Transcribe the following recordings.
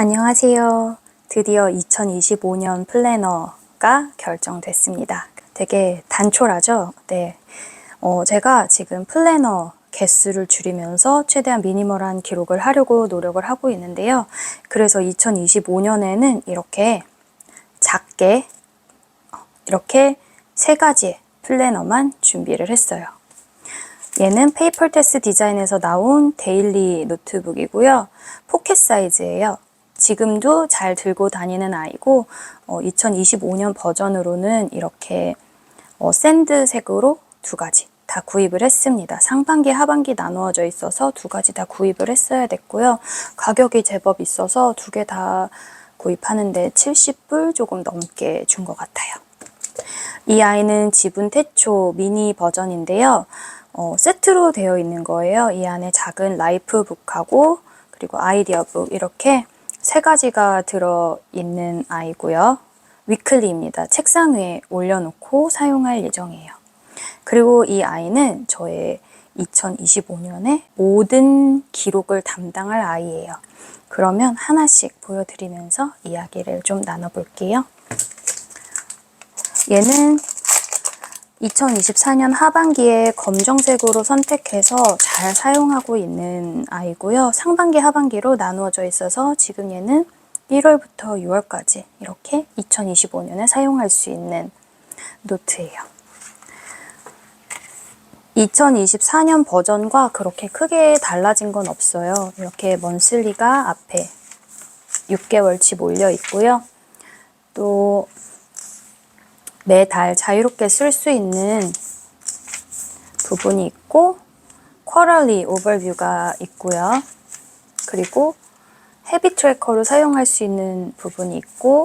안녕하세요. 드디어 2025년 플래너가 결정됐습니다. 되게 단촐하죠? 네. 제가 지금 플래너 개수를 줄이면서 최대한 미니멀한 기록을 하려고 노력을 하고 있는데요. 그래서 2025년에는 이렇게 작게 이렇게 3가지의 플래너만 준비를 했어요. 얘는 페이퍼테스 디자인에서 나온 데일리 노트북이고요. 포켓 사이즈예요. 지금도 잘 들고 다니는 아이고 2025년 버전으로는 이렇게 샌드색으로 2가지 다 구입을 했습니다. 상반기 하반기 나누어져 있어서 2가지 다 구입을 했어야 됐고요. 가격이 제법 있어서 2개 다 구입하는데 70불 조금 넘게 준 것 같아요. 이 아이는 지분 태초 미니 버전인데요. 세트로 되어 있는 거예요. 이 안에 작은 라이프북하고 그리고 아이디어북 이렇게 3가지가 들어있는 아이고요. 위클리입니다. 책상 위에 올려놓고 사용할 예정이에요. 그리고 이 아이는 저의 2025년의 모든 기록을 담당할 아이예요. 그러면 하나씩 보여드리면서 이야기를 좀 나눠볼게요. 얘는 2024년 하반기에 검정색으로 선택해서 잘 사용하고 있는 아이고요. 상반기 하반기로 나누어져 있어서 지금 얘는 1월부터 6월까지 이렇게 2025년에 사용할 수 있는 노트예요. 2024년 버전과 그렇게 크게 달라진 건 없어요. 이렇게 먼슬리가 앞에 6개월치 몰려 있고요. 또 매달 자유롭게 쓸 수 있는 부분이 있고 쿼럴리 오버뷰가 있고요. 그리고 헤비 트래커로 사용할 수 있는 부분이 있고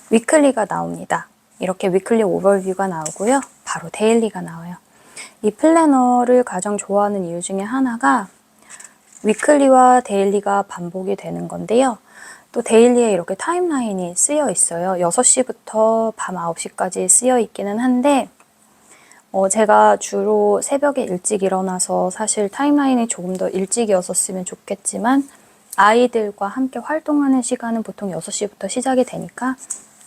위클리가 나옵니다. 이렇게 위클리 오버뷰가 나오고요. 바로 데일리가 나와요. 이 플래너를 가장 좋아하는 이유 중에 하나가 위클리와 데일리가 반복이 되는 건데요. 또 데일리에 이렇게 타임라인이 쓰여 있어요. 6시부터 밤 9시까지 쓰여 있기는 한데 제가 주로 새벽에 일찍 일어나서 사실 타임라인이 조금 더 일찍이었었으면 좋겠지만 아이들과 함께 활동하는 시간은 보통 6시부터 시작이 되니까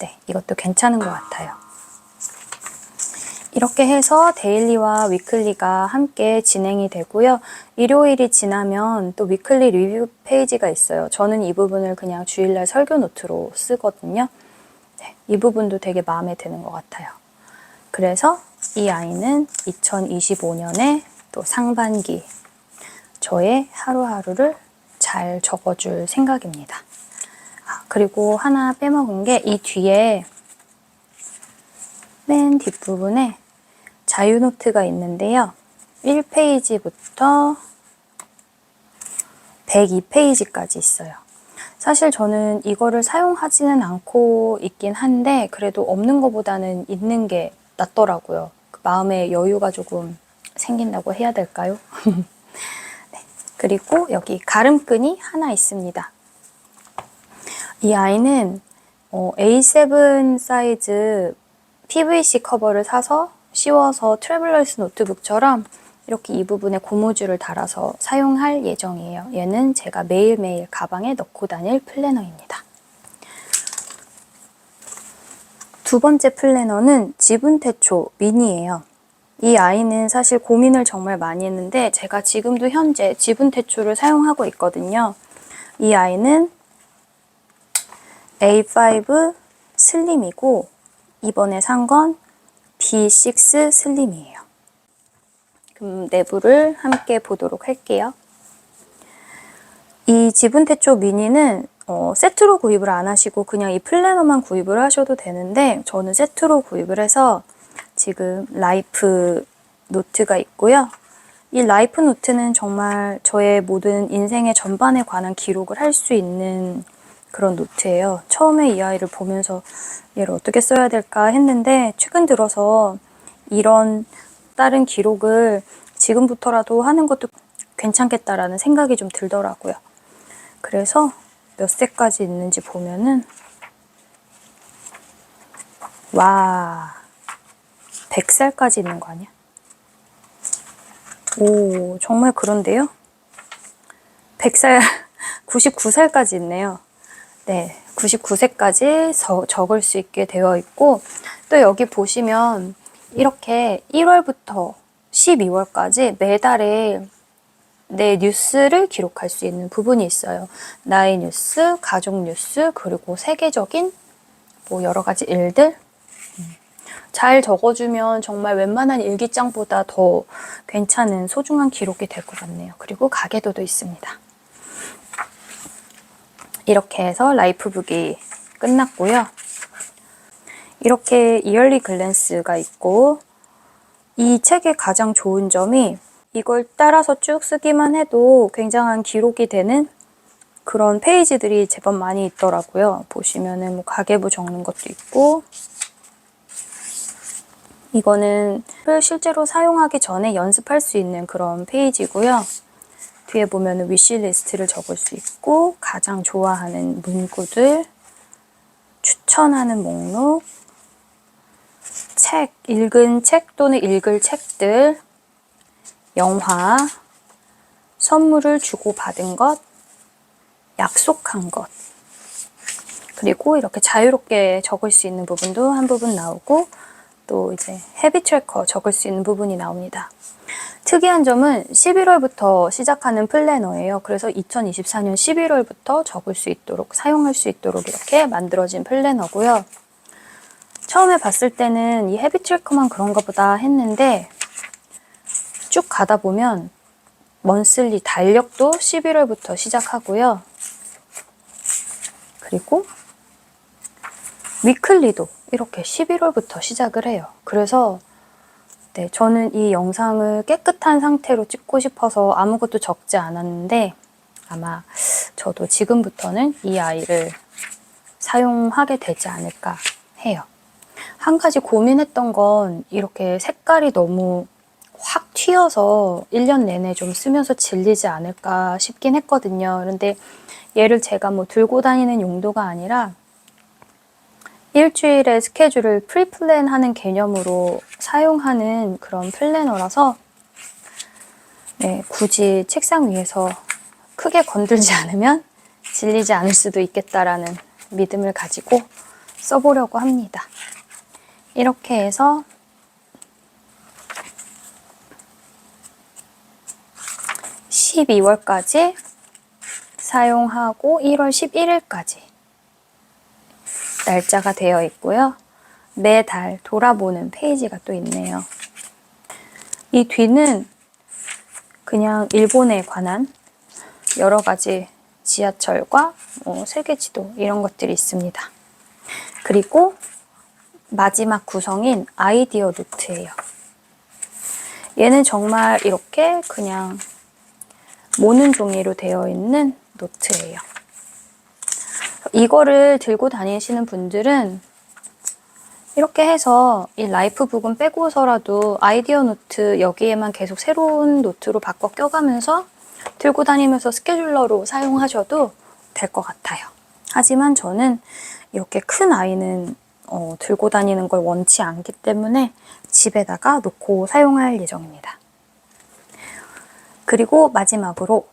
네, 이것도 괜찮은 것 같아요. 이렇게 해서 데일리와 위클리가 함께 진행이 되고요. 일요일이 지나면 또 위클리 리뷰 페이지가 있어요. 저는 이 부분을 그냥 주일날 설교 노트로 쓰거든요. 네, 이 부분도 되게 마음에 드는 것 같아요. 그래서 이 아이는 2025년에 또 상반기 저의 하루하루를 잘 적어줄 생각입니다. 그리고 하나 빼먹은 게 이 뒤에 맨 뒷부분에 자유노트가 있는데요. 1페이지부터 102페이지까지 있어요. 사실 저는 이거를 사용하지는 않고 있긴 한데 그래도 없는 것보다는 있는 게 낫더라고요. 마음의 여유가 조금 생긴다고 해야 될까요? 네. 그리고 여기 가름끈이 하나 있습니다. 이 아이는 A7 사이즈 PVC 커버를 사서 씌워서 트래블러스 노트북처럼 이렇게 이 부분에 고무줄을 달아서 사용할 예정이에요. 얘는 제가 매일매일 가방에 넣고 다닐 플래너입니다. 두 번째 플래너는 지분태초 미니예요. 이 아이는 사실 고민을 정말 많이 했는데 제가 지금도 현재 지분태초를 사용하고 있거든요. 이 아이는 A5 슬림이고 이번에 산 건 B6 슬림이에요. 그럼 내부를 함께 보도록 할게요. 이 지분태초 미니는 세트로 구입을 안 하시고 그냥 이 플래너만 구입을 하셔도 되는데 저는 세트로 구입을 해서 지금 라이프 노트가 있고요. 이 라이프 노트는 정말 저의 모든 인생의 전반에 관한 기록을 할 수 있는 그런 노트예요. 처음에 이 아이를 보면서 얘를 어떻게 써야 될까 했는데 최근 들어서 이런 다른 기록을 지금부터라도 하는 것도 괜찮겠다라는 생각이 좀 들더라고요. 그래서 몇 세까지 있는지 보면은 와 100살까지 있는 거 아니야? 오 정말 그런데요? 100살 99살까지 있네요. 네, 99세까지 적을 수 있게 되어 있고, 또 여기 보시면 이렇게 1월부터 12월까지 매달에 내 뉴스를 기록할 수 있는 부분이 있어요. 나의 뉴스, 가족 뉴스, 그리고 세계적인 뭐 여러 가지 일들. 잘 적어주면 정말 웬만한 일기장보다 더 괜찮은 소중한 기록이 될 것 같네요. 그리고 가계도도 있습니다. 이렇게 해서 라이프북이 끝났고요. 이렇게 이얼리 글랜스가 있고, 이 책의 가장 좋은 점이 이걸 따라서 쭉 쓰기만 해도 굉장한 기록이 되는 그런 페이지들이 제법 많이 있더라고요. 보시면은 뭐 가계부 적는 것도 있고, 이거는 실제로 사용하기 전에 연습할 수 있는 그런 페이지고요. 뒤에 보면은 위시리스트를 적을 수 있고, 가장 좋아하는 문구들, 추천하는 목록, 책, 읽은 책 또는 읽을 책들, 영화, 선물을 주고받은 것, 약속한 것, 그리고 이렇게 자유롭게 적을 수 있는 부분도 한 부분 나오고, 또 이제 헤비 트래커 적을 수 있는 부분이 나옵니다. 특이한 점은 11월부터 시작하는 플래너예요. 그래서 2024년 11월부터 적을 수 있도록, 사용할 수 있도록 이렇게 만들어진 플래너고요. 처음에 봤을 때는 이 헤비 트래커만 그런가 보다 했는데, 쭉 가다 보면 먼슬리 달력도 11월부터 시작하고요. 그리고 위클리도 이렇게 11월부터 시작을 해요. 그래서 네, 저는 이 영상을 깨끗한 상태로 찍고 싶어서 아무것도 적지 않았는데, 아마 저도 지금부터는 이 아이를 사용하게 되지 않을까 해요. 한 가지 고민했던 건 이렇게 색깔이 너무 확 튀어서 1년 내내 좀 쓰면서 질리지 않을까 싶긴 했거든요. 그런데 얘를 제가 뭐 들고 다니는 용도가 아니라 일주일의 스케줄을 프리플랜하는 개념으로 사용하는 그런 플래너라서 네, 굳이 책상 위에서 크게 건들지 않으면 질리지 않을 수도 있겠다라는 믿음을 가지고 써보려고 합니다. 이렇게 해서 12월까지 사용하고 1월 11일까지 날짜가 되어 있고요. 매달 돌아보는 페이지가 또 있네요. 이 뒤는 그냥 일본에 관한 여러 가지 지하철과 세계 지도 이런 것들이 있습니다. 그리고 마지막 구성인 아이디어 노트예요. 얘는 정말 이렇게 그냥 모는 종이로 되어 있는 노트예요. 이거를 들고 다니시는 분들은 이렇게 해서 이 라이프북은 빼고서라도 아이디어 노트 여기에만 계속 새로운 노트로 바꿔 껴가면서 들고 다니면서 스케줄러로 사용하셔도 될 것 같아요. 하지만 저는 이렇게 큰 아이는 들고 다니는 걸 원치 않기 때문에 집에다가 놓고 사용할 예정입니다. 그리고 마지막으로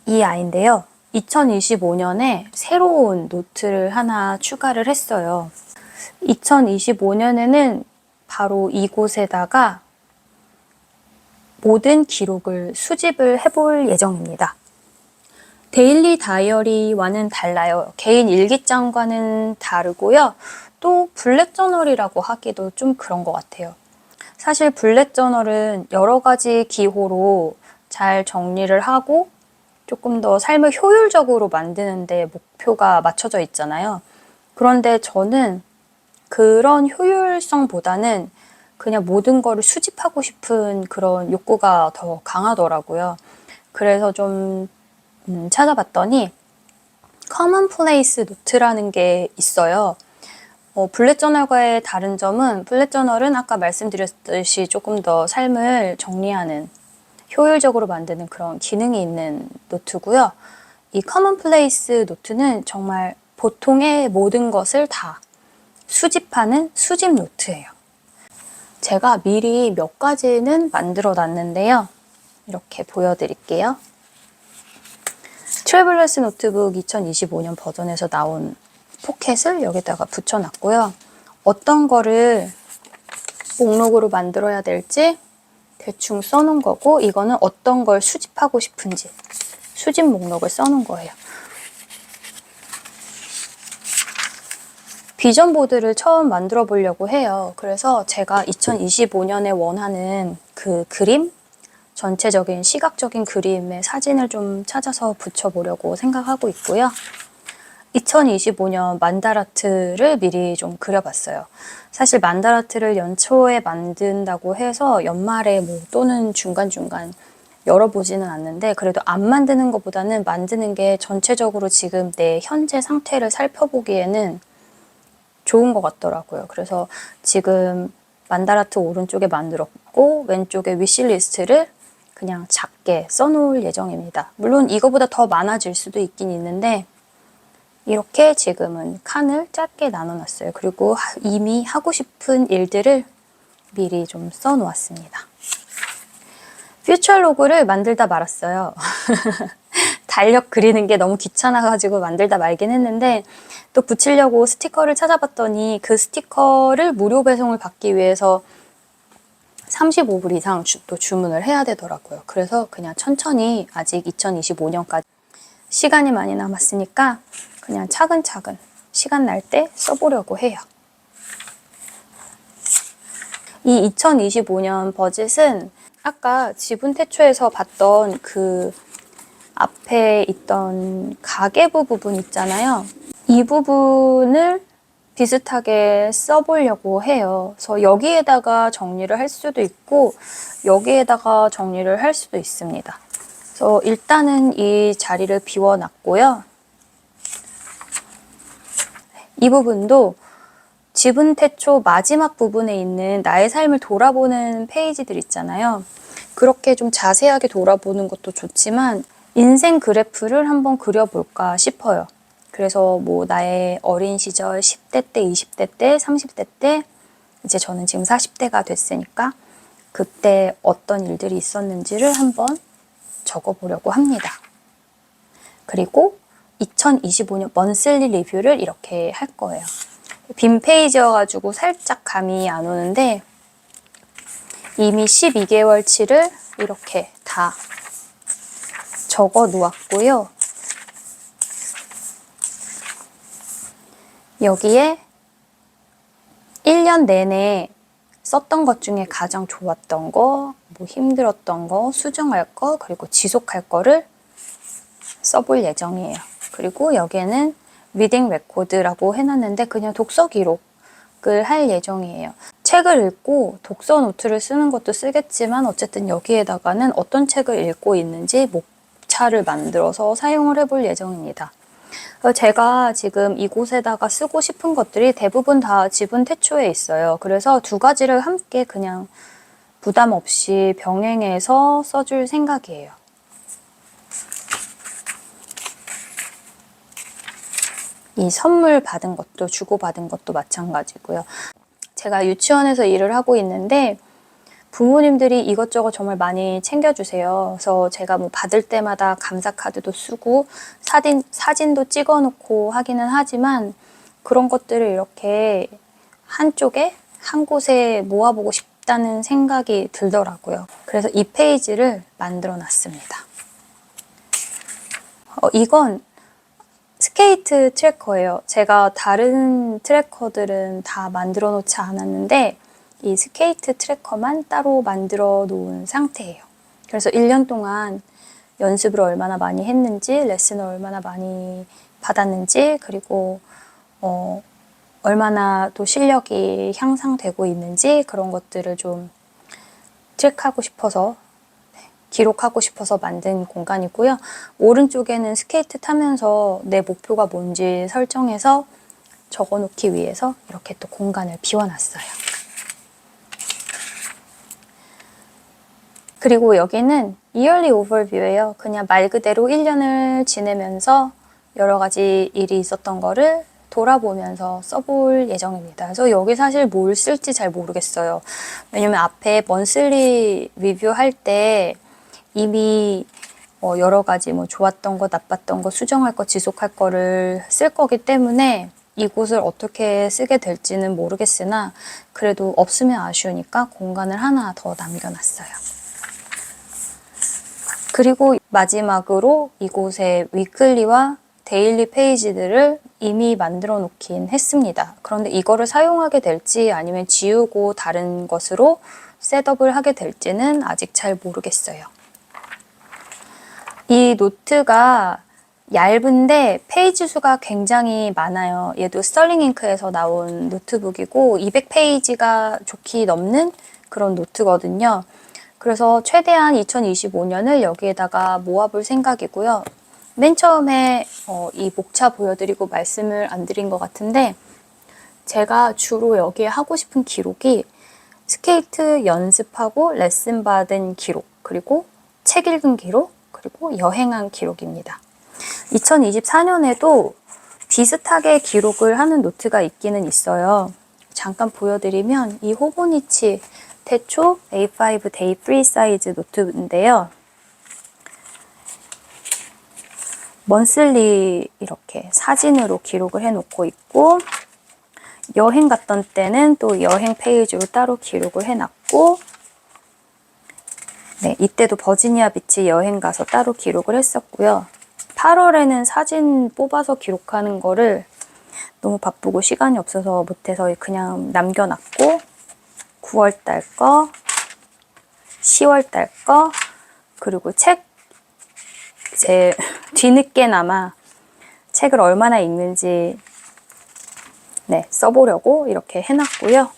이 아이인데요. 2025년에 새로운 노트를 하나 추가를 했어요. 2025년에는 바로 이곳에다가 모든 기록을 수집을 해볼 예정입니다. 데일리 다이어리와는 달라요. 개인 일기장과는 다르고요. 또 블랙 저널이라고 하기도 좀 그런 것 같아요. 사실 블랙 저널은 여러 가지 기호로 잘 정리를 하고 조금 더 삶을 효율적으로 만드는 데 목표가 맞춰져 있잖아요. 그런데 저는 그런 효율성보다는 그냥 모든 거를 수집하고 싶은 그런 욕구가 더 강하더라고요. 그래서 좀 찾아봤더니 커먼플레이스 노트라는 게 있어요. 블랙 저널과의 다른 점은 블랙 저널은 아까 말씀드렸듯이 조금 더 삶을 정리하는 효율적으로 만드는 그런 기능이 있는 노트고요. 이 커먼플레이스 노트는 정말 보통의 모든 것을 다 수집하는 수집 노트예요. 제가 미리 몇 가지는 만들어 놨는데요. 이렇게 보여드릴게요. 트래블러스 노트북 2025년 버전에서 나온 포켓을 여기다가 붙여놨고요. 어떤 거를 목록으로 만들어야 될지 대충 써놓은 거고, 이거는 어떤 걸 수집하고 싶은지 수집 목록을 써놓은 거예요. 비전 보드를 처음 만들어 보려고 해요. 그래서 제가 2025년에 원하는 그 그림, 전체적인 시각적인 그림의 사진을 좀 찾아서 붙여보려고 생각하고 있고요. 2025년 만다라트를 미리 좀 그려봤어요. 사실 만다라트를 연초에 만든다고 해서 연말에 뭐 또는 중간중간 열어보지는 않는데, 그래도 안 만드는 것보다는 만드는 게 전체적으로 지금 내 현재 상태를 살펴보기에는 좋은 것 같더라고요. 그래서 지금 만다라트 오른쪽에 만들었고 왼쪽에 위시리스트를 그냥 작게 써놓을 예정입니다. 물론 이거보다 더 많아질 수도 있긴 있는데 이렇게 지금은 칸을 짧게 나눠놨어요. 그리고 이미 하고 싶은 일들을 미리 좀 써놓았습니다. 퓨처 로고를 만들다 말았어요. 달력 그리는 게 너무 귀찮아가지고 만들다 말긴 했는데, 또 붙이려고 스티커를 찾아봤더니 그 스티커를 무료 배송을 받기 위해서 35불 이상 또 주문을 해야 되더라고요. 그래서 그냥 천천히, 아직 2025년까지 시간이 많이 남았으니까 그냥 차근차근 시간 날 때 써보려고 해요. 이 2025년 버젯은 아까 지분 태초에서 봤던 그 앞에 있던 가계부 부분 있잖아요. 이 부분을 비슷하게 써보려고 해요. 그래서 여기에다가 정리를 할 수도 있고 여기에다가 정리를 할 수도 있습니다. 그래서 일단은 이 자리를 비워놨고요. 이 부분도 지분 태초 마지막 부분에 있는 나의 삶을 돌아보는 페이지들 있잖아요. 그렇게 좀 자세하게 돌아보는 것도 좋지만 인생 그래프를 한번 그려볼까 싶어요. 그래서 뭐 나의 어린 시절 10대 때, 20대 때, 30대 때, 이제 저는 지금 40대가 됐으니까 그때 어떤 일들이 있었는지를 한번 적어보려고 합니다. 그리고 2025년 먼슬리 리뷰를 이렇게 할 거예요. 빈 페이지여가지고 살짝 감이 안 오는데 이미 12개월치를 이렇게 다 적어 놓았고요. 여기에 1년 내내 썼던 것 중에 가장 좋았던 거, 뭐 힘들었던 거, 수정할 거, 그리고 지속할 거를 써볼 예정이에요. 그리고 여기에는 리딩 레코드라고 해놨는데 그냥 독서 기록을 할 예정이에요. 책을 읽고 독서 노트를 쓰는 것도 쓰겠지만 어쨌든 여기에다가는 어떤 책을 읽고 있는지 목차를 만들어서 사용을 해볼 예정입니다. 제가 지금 이곳에다가 쓰고 싶은 것들이 대부분 다 지분 태초에 있어요. 그래서 두 가지를 함께 그냥 부담 없이 병행해서 써줄 생각이에요. 이 선물 받은 것도 주고받은 것도 마찬가지고요. 제가 유치원에서 일을 하고 있는데 부모님들이 이것저것 정말 많이 챙겨주세요. 그래서 제가 뭐 받을 때마다 감사 카드도 쓰고 사진도 찍어놓고 하기는 하지만 그런 것들을 이렇게 한쪽에 한 곳에 모아보고 싶다는 생각이 들더라고요. 그래서 이 페이지를 만들어 놨습니다. 이건 스케이트 트래커예요. 제가 다른 트래커들은 다 만들어 놓지 않았는데 이 스케이트 트래커만 따로 만들어 놓은 상태예요. 그래서 1년 동안 연습을 얼마나 많이 했는지, 레슨을 얼마나 많이 받았는지, 그리고 얼마나 또 실력이 향상되고 있는지 그런 것들을 좀 트랙하고 싶어서, 기록하고 싶어서 만든 공간이고요. 오른쪽에는 스케이트 타면서 내 목표가 뭔지 설정해서 적어놓기 위해서 이렇게 또 공간을 비워놨어요. 그리고 여기는 yearly overview예요. 그냥 말 그대로 1년을 지내면서 여러 가지 일이 있었던 거를 돌아보면서 써볼 예정입니다. 그래서 여기 사실 뭘 쓸지 잘 모르겠어요. 왜냐면 앞에 먼슬리 리뷰 할 때 이미 여러 가지 뭐 좋았던 거, 나빴던 거, 수정할 거, 지속할 거를 쓸 거기 때문에 이곳을 어떻게 쓰게 될지는 모르겠으나 그래도 없으면 아쉬우니까 공간을 하나 더 남겨놨어요. 그리고 마지막으로 이곳에 위클리와 데일리 페이지들을 이미 만들어 놓긴 했습니다. 그런데 이거를 사용하게 될지 아니면 지우고 다른 것으로 셋업을 하게 될지는 아직 잘 모르겠어요. 이 노트가 얇은데 페이지 수가 굉장히 많아요. 얘도 스털링 잉크에서 나온 노트북이고 200페이지가 좋게 넘는 그런 노트거든요. 그래서 최대한 2025년을 여기에다가 모아볼 생각이고요. 맨 처음에 이 목차 보여드리고 말씀을 안 드린 것 같은데 제가 주로 여기에 하고 싶은 기록이 스케이트 연습하고 레슨 받은 기록, 그리고 책 읽은 기록, 그리고 여행한 기록입니다. 2024년에도 비슷하게 기록을 하는 노트가 있기는 있어요. 잠깐 보여드리면 이 호보니치 태초 A5 데이 프리 사이즈 노트인데요. 먼슬리 이렇게 사진으로 기록을 해놓고 있고 여행 갔던 때는 또 여행 페이지로 따로 기록을 해놨고 네, 이때도 버지니아 비치 여행 가서 따로 기록을 했었고요. 8월에는 사진 뽑아서 기록하는 거를 너무 바쁘고 시간이 없어서 못해서 그냥 남겨놨고 9월달 거, 10월달 거, 그리고 책 이제 뒤늦게나마 책을 얼마나 읽는지 네, 써보려고 이렇게 해놨고요.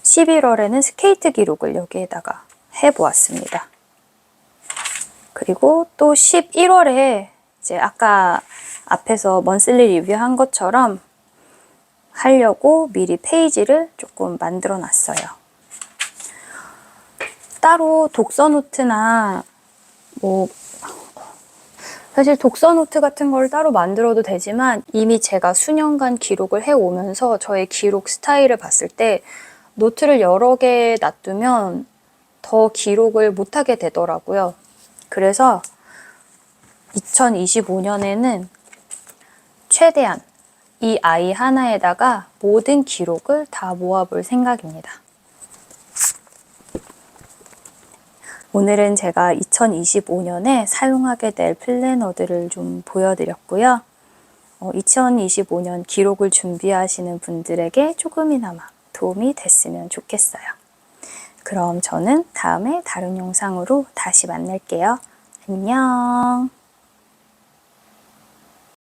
11월에는 스케이트 기록을 여기에다가 해보았습니다. 그리고 또 11월에 이제 아까 앞에서 먼슬리 리뷰한 것처럼 하려고 미리 페이지를 조금 만들어 놨어요. 따로 독서 노트나 뭐 사실 독서 노트 같은 걸 따로 만들어도 되지만 이미 제가 수년간 기록을 해오면서 저의 기록 스타일을 봤을 때 노트를 여러 개 놔두면 더 기록을 못하게 되더라고요. 그래서 2025년에는 최대한 이 아이 하나에다가 모든 기록을 다 모아볼 생각입니다. 오늘은 제가 2025년에 사용하게 될 플래너들을 좀 보여드렸고요. 2025년 기록을 준비하시는 분들에게 조금이나마 도움이 됐으면 좋겠어요. 그럼 저는 다음에 다른 영상으로 다시 만날게요. 안녕.